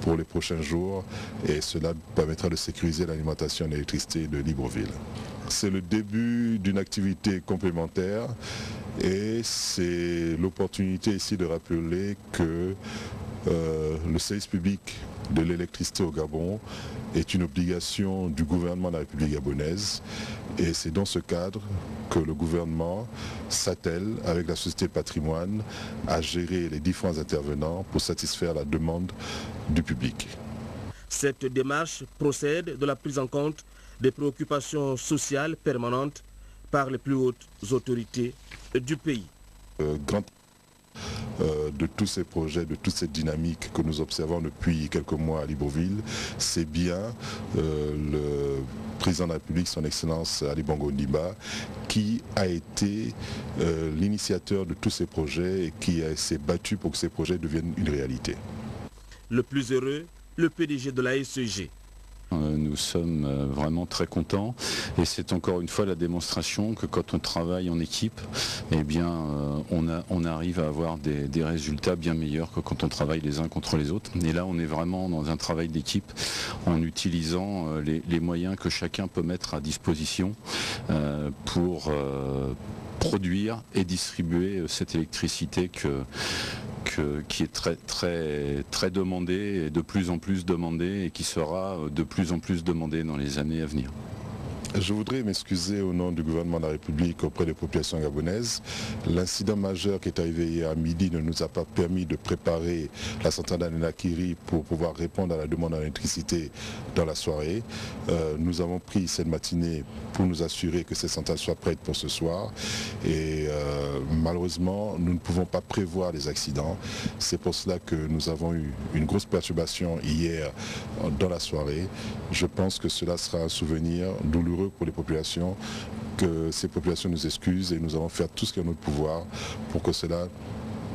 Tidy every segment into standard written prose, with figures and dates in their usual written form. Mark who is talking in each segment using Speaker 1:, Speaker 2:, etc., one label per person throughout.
Speaker 1: pour les prochains jours et cela permettra de sécuriser l'alimentation en électricité de Libreville. C'est le début d'une activité complémentaire et c'est l'opportunité ici de rappeler que le service public de l'électricité au Gabon est une obligation du gouvernement de la République gabonaise et c'est dans ce cadre que le gouvernement s'attelle avec la Société Patrimoine à gérer les différents intervenants pour satisfaire la demande du public.
Speaker 2: Cette démarche procède de la prise en compte des préoccupations sociales permanentes par les plus hautes autorités du pays.
Speaker 1: De tous ces projets, de toute cette dynamique que nous observons depuis quelques mois à Libreville, c'est bien le président de la République, son Excellence Ali Bongo Ondimba, qui a été l'initiateur de tous ces projets et qui s'est battu pour que ces projets deviennent une réalité.
Speaker 2: Le plus heureux, le PDG de la SEG.
Speaker 3: Nous sommes vraiment très contents et c'est encore une fois la démonstration que quand on travaille en équipe, eh bien, on arrive à avoir des résultats bien meilleurs que quand on travaille les uns contre les autres. Et là, on est vraiment dans un travail d'équipe en utilisant les moyens que chacun peut mettre à disposition pour produire et distribuer cette électricité qui est très demandée et de plus en plus demandée et qui sera de plus en plus demandée dans les années à venir.
Speaker 1: Je voudrais m'excuser au nom du gouvernement de la République auprès des populations gabonaises. L'incident majeur qui est arrivé hier à midi ne nous a pas permis de préparer la centrale d'Anenakiri pour pouvoir répondre à la demande en électricité dans la soirée. Nous avons pris cette matinée pour nous assurer que cette centrale soit prête pour ce soir. Et malheureusement, nous ne pouvons pas prévoir les accidents. C'est pour cela que nous avons eu une grosse perturbation hier dans la soirée. Je pense que cela sera un souvenir douloureux pour les populations, que ces populations nous excusent et nous allons faire tout ce qui est en notre pouvoir pour que cela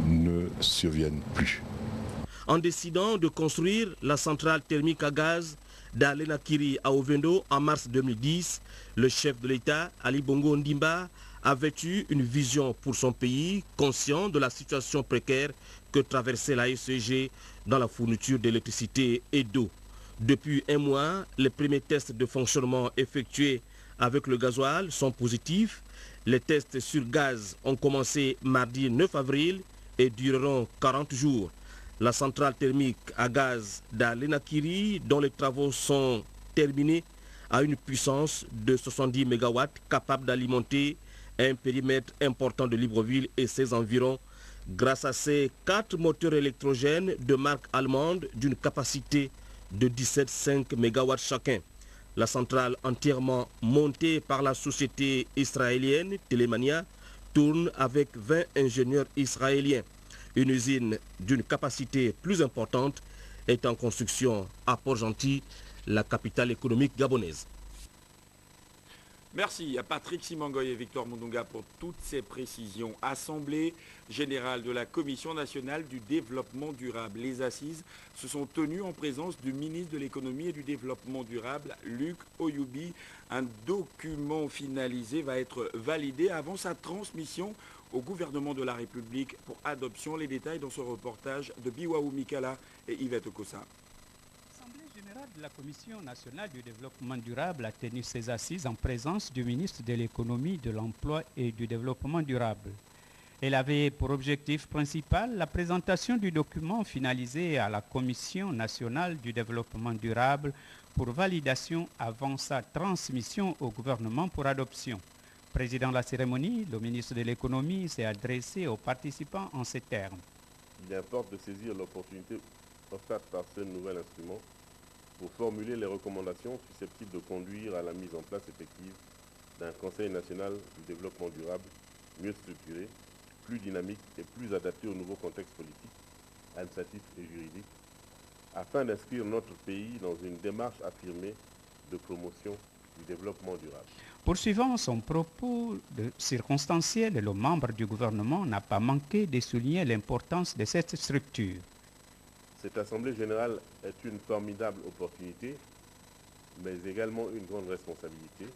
Speaker 1: ne survienne plus.
Speaker 2: En décidant de construire la centrale thermique à gaz d'Alenakiri à Ovendo en mars 2010, le chef de l'État, Ali Bongo Ondimba, avait eu une vision pour son pays, conscient de la situation précaire que traversait la SEG dans la fourniture d'électricité et d'eau. Depuis un mois, les premiers tests de fonctionnement effectués avec le gasoil sont positifs. Les tests sur gaz ont commencé mardi 9 avril et dureront 40 jours. La centrale thermique à gaz d'Alenakiri, dont les travaux sont terminés, a une puissance de 70 MW capable d'alimenter un périmètre important de Libreville et ses environs grâce à ses 4 moteurs électrogènes de marque allemande d'une capacité de 17,5 MW chacun. La centrale entièrement montée par la société israélienne Telemania tourne avec 20 ingénieurs israéliens. Une usine d'une capacité plus importante est en construction à Port-Gentil, la capitale économique gabonaise.
Speaker 4: Merci à Patrick Simangoy et Victor Mundunga pour toutes ces précisions. Assemblée générale de la Commission nationale du développement durable. Les assises se sont tenues en présence du ministre de l'économie et du développement durable, Luc Oyoubi. Un document finalisé va être validé avant sa transmission au gouvernement de la République pour adoption. Les détails dans ce reportage de Biwaou Mikala et Yvette Okosa.
Speaker 5: La Commission nationale du développement durable a tenu ses assises en présence du ministre de l'économie, de l'emploi et du développement durable. Elle avait pour objectif principal la présentation du document finalisé à la Commission nationale du développement durable pour validation avant sa transmission au gouvernement pour adoption. Président de la cérémonie, le ministre de l'économie s'est adressé aux participants en ces termes.
Speaker 6: Il importe de saisir l'opportunité offerte par ce nouvel instrument pour formuler les recommandations susceptibles de conduire à la mise en place effective d'un Conseil national du développement durable mieux structuré, plus dynamique et plus adapté au nouveau contexte politique, administratif et juridique, afin d'inscrire notre pays dans une démarche affirmée de promotion du développement durable.
Speaker 5: Poursuivant son propos circonstanciel, le membre du gouvernement n'a pas manqué de souligner l'importance de cette structure.
Speaker 6: Cette Assemblée générale est une formidable opportunité, mais également une grande responsabilité,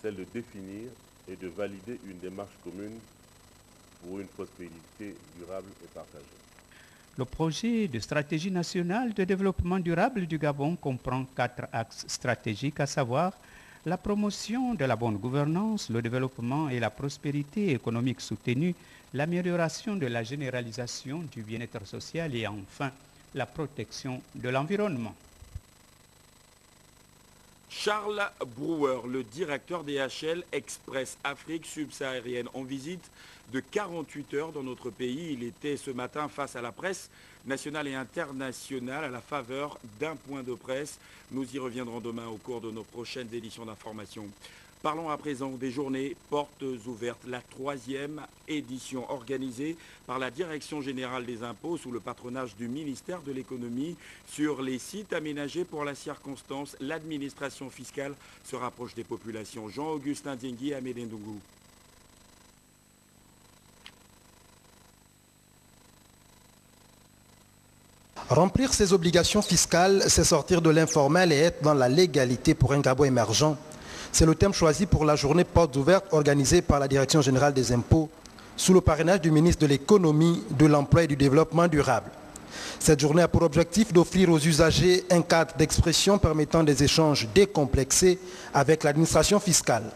Speaker 6: celle de définir et de valider une démarche commune pour une prospérité durable et partagée.
Speaker 5: Le projet de stratégie nationale de développement durable du Gabon comprend 4 axes stratégiques, à savoir la promotion de la bonne gouvernance, le développement et la prospérité économique soutenue, l'amélioration de la généralisation du bien-être social et enfin la protection de l'environnement.
Speaker 4: Charles Brouwer, le directeur DHL Express Afrique subsaharienne, en visite de 48 heures dans notre pays. Il était ce matin face à la presse nationale et internationale à la faveur d'un point de presse. Nous y reviendrons demain au cours de nos prochaines éditions d'information. Parlons à présent des journées portes ouvertes, la 3e édition organisée par la Direction générale des impôts sous le patronage du ministère de l'économie. Sur les sites aménagés pour la circonstance, l'administration fiscale se rapproche des populations. Jean-Augustin Diengui à Médendungu.
Speaker 7: Remplir ses obligations fiscales, c'est sortir de l'informel et être dans la légalité pour un Gabon émergent. C'est le thème choisi pour la journée portes ouvertes organisée par la Direction générale des impôts sous le parrainage du ministre de l'économie, de l'emploi et du développement durable. Cette journée a pour objectif d'offrir aux usagers un cadre d'expression permettant des échanges décomplexés avec l'administration fiscale.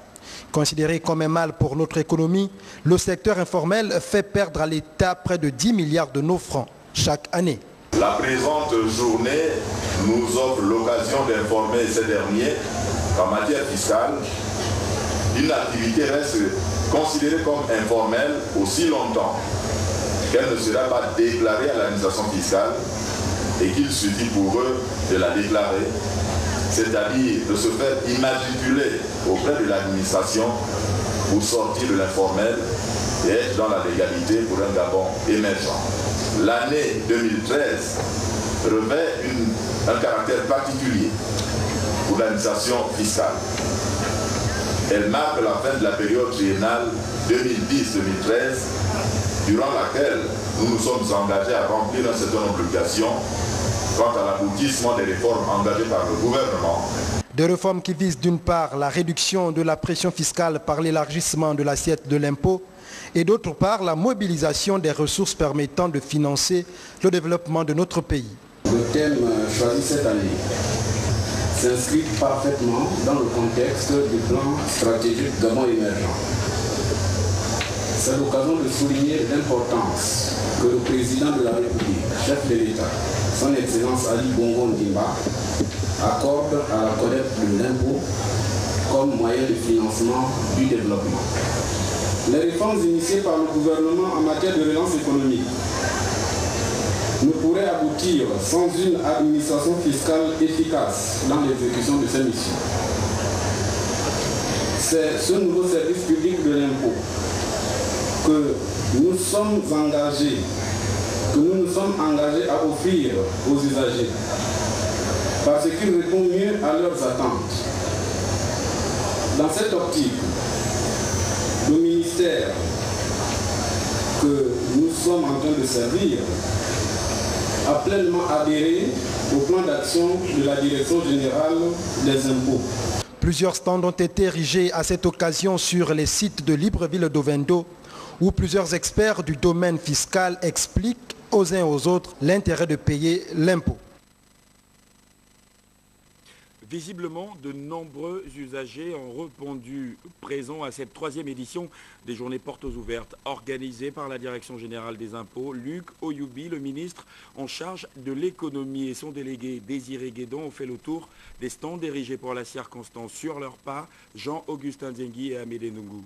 Speaker 7: Considéré comme un mal pour notre économie, le secteur informel fait perdre à l'État près de 10 milliards de nos francs chaque année.
Speaker 8: La présente journée nous offre l'occasion d'informer ces derniers qu'en matière fiscale, une activité reste considérée comme informelle aussi longtemps qu'elle ne sera pas déclarée à l'administration fiscale et qu'il suffit pour eux de la déclarer, c'est-à-dire de se faire immatriculer auprès de l'administration pour sortir de l'informel et être dans la légalité pour un Gabon émergent. L'année 2013 revêt un caractère particulier pour l'administration fiscale. Elle marque la fin de la période triennale 2010-2013, durant laquelle nous nous sommes engagés à remplir un certain nombre d'obligations quant à l'aboutissement des réformes engagées par le gouvernement.
Speaker 7: Des réformes qui visent d'une part la réduction de la pression fiscale par l'élargissement de l'assiette de l'impôt et d'autre part la mobilisation des ressources permettant de financer le développement de notre pays.
Speaker 9: Le thème choisi cette année s'inscrit parfaitement dans le contexte du plan stratégique Gabon émergent. C'est l'occasion de souligner l'importance que le président de la République, chef de l'État, son Excellence Ali Bongo Ondimba, accorde à la collecte de l'impôt comme moyen de financement du développement. Les réformes initiées par le gouvernement en matière de relance économique ne pourraient aboutir sans une administration fiscale efficace dans l'exécution de ces missions. C'est ce nouveau service public de l'impôt que nous sommes engagés à offrir aux usagers parce qu'il répond mieux à leurs attentes. Dans cette optique, le ministère que nous sommes en train de servir a pleinement adhéré au plan d'action de la Direction générale des impôts.
Speaker 7: Plusieurs stands ont été érigés à cette occasion sur les sites de Libreville d'Ovendo, où plusieurs experts du domaine fiscal expliquent aux uns et aux autres l'intérêt de payer l'impôt.
Speaker 4: Visiblement, de nombreux usagers ont répondu présents à cette 3e édition des journées portes ouvertes organisées par la Direction générale des impôts. Luc Oyoubi, le ministre en charge de l'économie, et son délégué Désiré Guédon ont fait le tour des stands érigés pour la circonstance. Sur leur pas, Jean-Augustin Diengui et Amédée Nungu.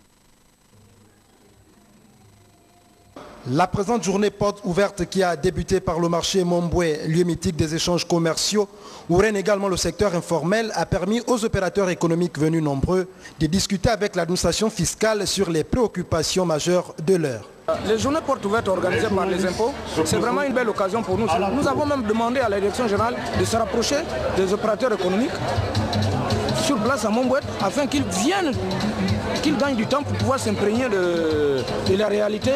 Speaker 7: La présente journée porte ouverte qui a débuté par le marché Momboué, lieu mythique des échanges commerciaux, où règne également le secteur informel, a permis aux opérateurs économiques venus nombreux de discuter avec l'administration fiscale sur les préoccupations majeures de l'heure.
Speaker 10: Les journées portes ouvertes organisées par les impôts, c'est vraiment une belle occasion pour nous. Nous avons même demandé à la direction générale de se rapprocher des opérateurs économiques sur place à Montbouet afin qu'ils viennent, qu'ils gagnent du temps pour pouvoir s'imprégner de la réalité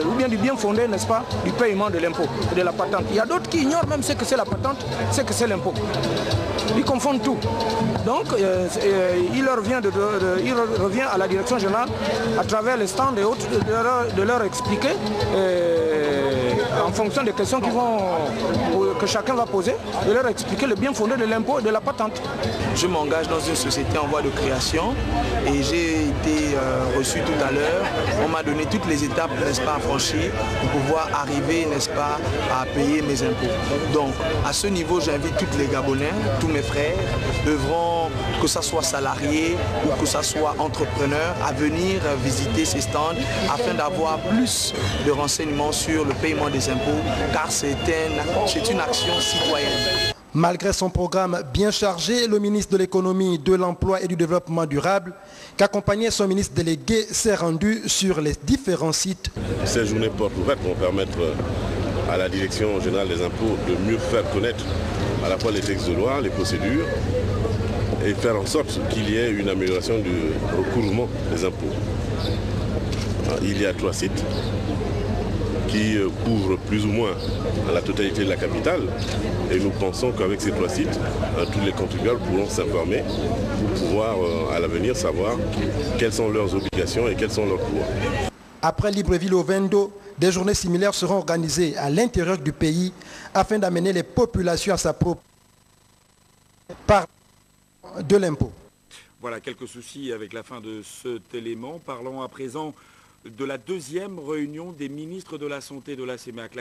Speaker 10: ou bien du bien fondé, n'est-ce pas, du paiement de l'impôt et de la patente. Il y a d'autres qui ignorent même ce que c'est la patente, ce que c'est l'impôt. Ils confondent tout. Donc il revient à la direction générale à travers les stands et autres de leur expliquer en fonction des questions que chacun va poser, et leur expliquer le bien fondé de l'impôt et de la patente.
Speaker 11: Je m'engage dans une société en voie de création et j'ai été reçu tout à l'heure. On m'a donné toutes les étapes, n'est-ce pas, à franchir pour pouvoir arriver, n'est-ce pas, à payer mes impôts. Donc, à ce niveau, j'invite tous les Gabonais, tous mes frères, devront, que ce soit salariés ou que ce soit entrepreneurs, à venir visiter ces stands afin d'avoir plus de renseignements sur le paiement des impôts, car c'est une action citoyenne.
Speaker 7: Malgré son programme bien chargé, le ministre de l'économie, de l'emploi et du développement durable, qu'accompagnait son ministre délégué, s'est rendu sur les différents sites.
Speaker 6: Ces journées portes ouvertes vont permettre à la Direction générale des impôts de mieux faire connaître à la fois les textes de loi, les procédures, et faire en sorte qu'il y ait une amélioration du recouvrement des impôts. Il y a 3 sites qui couvrent plus ou moins la totalité de la capitale. Et nous pensons qu'avec ces 3 sites, tous les contribuables pourront s'informer pour pouvoir à l'avenir savoir quelles sont leurs obligations et quels sont leurs droits.
Speaker 7: Après Libreville-Ovendo, des journées similaires seront organisées à l'intérieur du pays afin d'amener les populations à sa propre part de l'impôt.
Speaker 4: Voilà quelques soucis avec la fin de cet élément. Parlons à présent de la 2e réunion des ministres de la Santé de la CEMAC,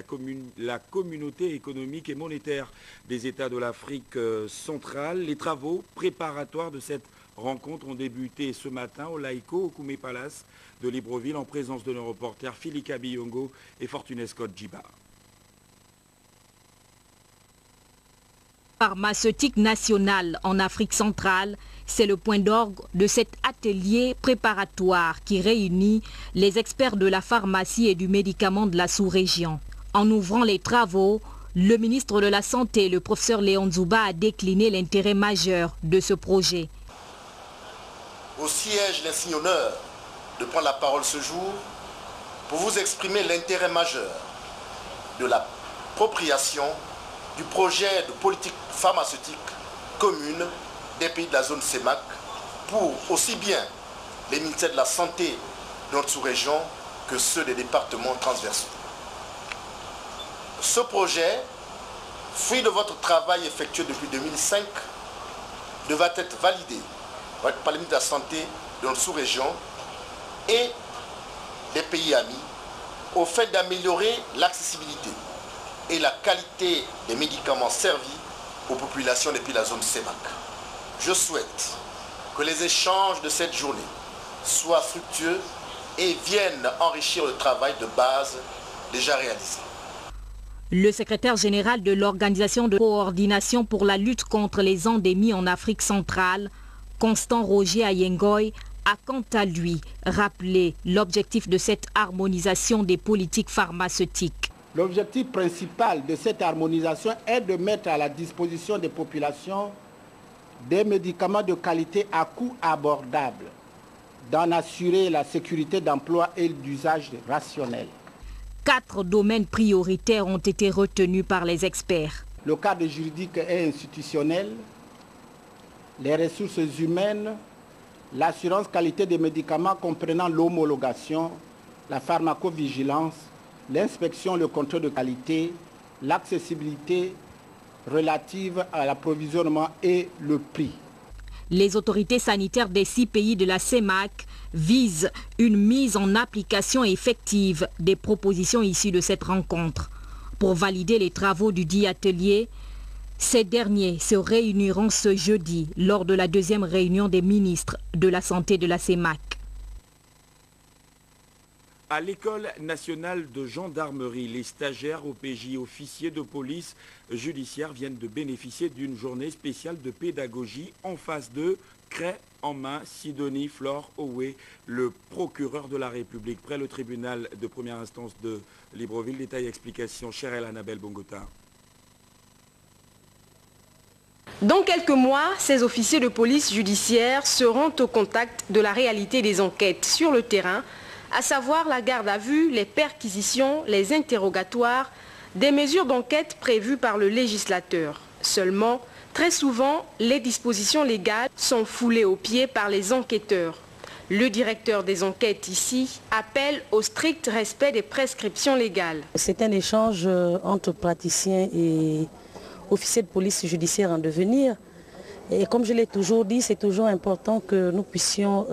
Speaker 4: la communauté économique et monétaire des États de l'Afrique centrale. Les travaux préparatoires de cette rencontre ont débuté ce matin au Laïko, au Koumé Palace de Libreville, en présence de nos reporters Philika Biyongo et Fortuné Scott Djiba.
Speaker 12: Pharmaceutique nationale en Afrique centrale, c'est le point d'orgue de cet atelier préparatoire qui réunit les experts de la pharmacie et du médicament de la sous-région. En ouvrant les travaux, le ministre de la Santé, le professeur Léon Zouba, a décliné l'intérêt majeur de ce projet.
Speaker 13: Aussi ai-je l'insigne honneur de prendre la parole ce jour pour vous exprimer l'intérêt majeur de l'appropriation du projet de politique pharmaceutique commune des pays de la zone CEMAC pour aussi bien les ministères de la Santé de notre sous-région que ceux des départements transversaux. Ce projet, fruit de votre travail effectué depuis 2005, devra être validé par les ministres de la Santé de notre sous-région et des pays amis au fait d'améliorer l'accessibilité et la qualité des médicaments servis aux populations des pays de la zone CEMAC. Je souhaite que les échanges de cette journée soient fructueux et viennent enrichir le travail de base déjà réalisé.
Speaker 12: Le secrétaire général de l'Organisation de coordination pour la lutte contre les endémies en Afrique centrale, Constant Roger Ayengoy, a quant à lui rappelé l'objectif de cette harmonisation des politiques pharmaceutiques.
Speaker 14: L'objectif principal de cette harmonisation est de mettre à la disposition des populations des médicaments de qualité à coût abordable, d'en assurer la sécurité d'emploi et d'usage rationnel.
Speaker 12: 4 domaines prioritaires ont été retenus par les experts.
Speaker 14: Le cadre juridique et institutionnel, les ressources humaines, l'assurance qualité des médicaments comprenant l'homologation, la pharmacovigilance, l'inspection, le contrôle de qualité, l'accessibilité relative à l'approvisionnement et le prix.
Speaker 12: Les autorités sanitaires des 6 pays de la CEMAC visent une mise en application effective des propositions issues de cette rencontre. Pour valider les travaux du dit atelier, ces derniers se réuniront ce jeudi lors de la 2e réunion des ministres de la Santé de la CEMAC.
Speaker 4: À l'école nationale de gendarmerie, les stagiaires OPJ, officiers de police judiciaire, viennent de bénéficier d'une journée spéciale de pédagogie en face d'eux, craie en main, Sidonie Flore Owe, le procureur de la République, près le tribunal de première instance de Libreville. Détail et explication, chère Annabelle Bongota.
Speaker 15: Dans quelques mois, ces officiers de police judiciaire seront au contact de la réalité des enquêtes sur le terrain, à savoir la garde à vue, les perquisitions, les interrogatoires, des mesures d'enquête prévues par le législateur. Seulement, très souvent, les dispositions légales sont foulées aux pieds par les enquêteurs. Le directeur des enquêtes ici appelle au strict respect des prescriptions légales.
Speaker 16: C'est un échange entre praticiens et officiers de police judiciaire en devenir. Et comme je l'ai toujours dit, c'est toujours important que nous puissions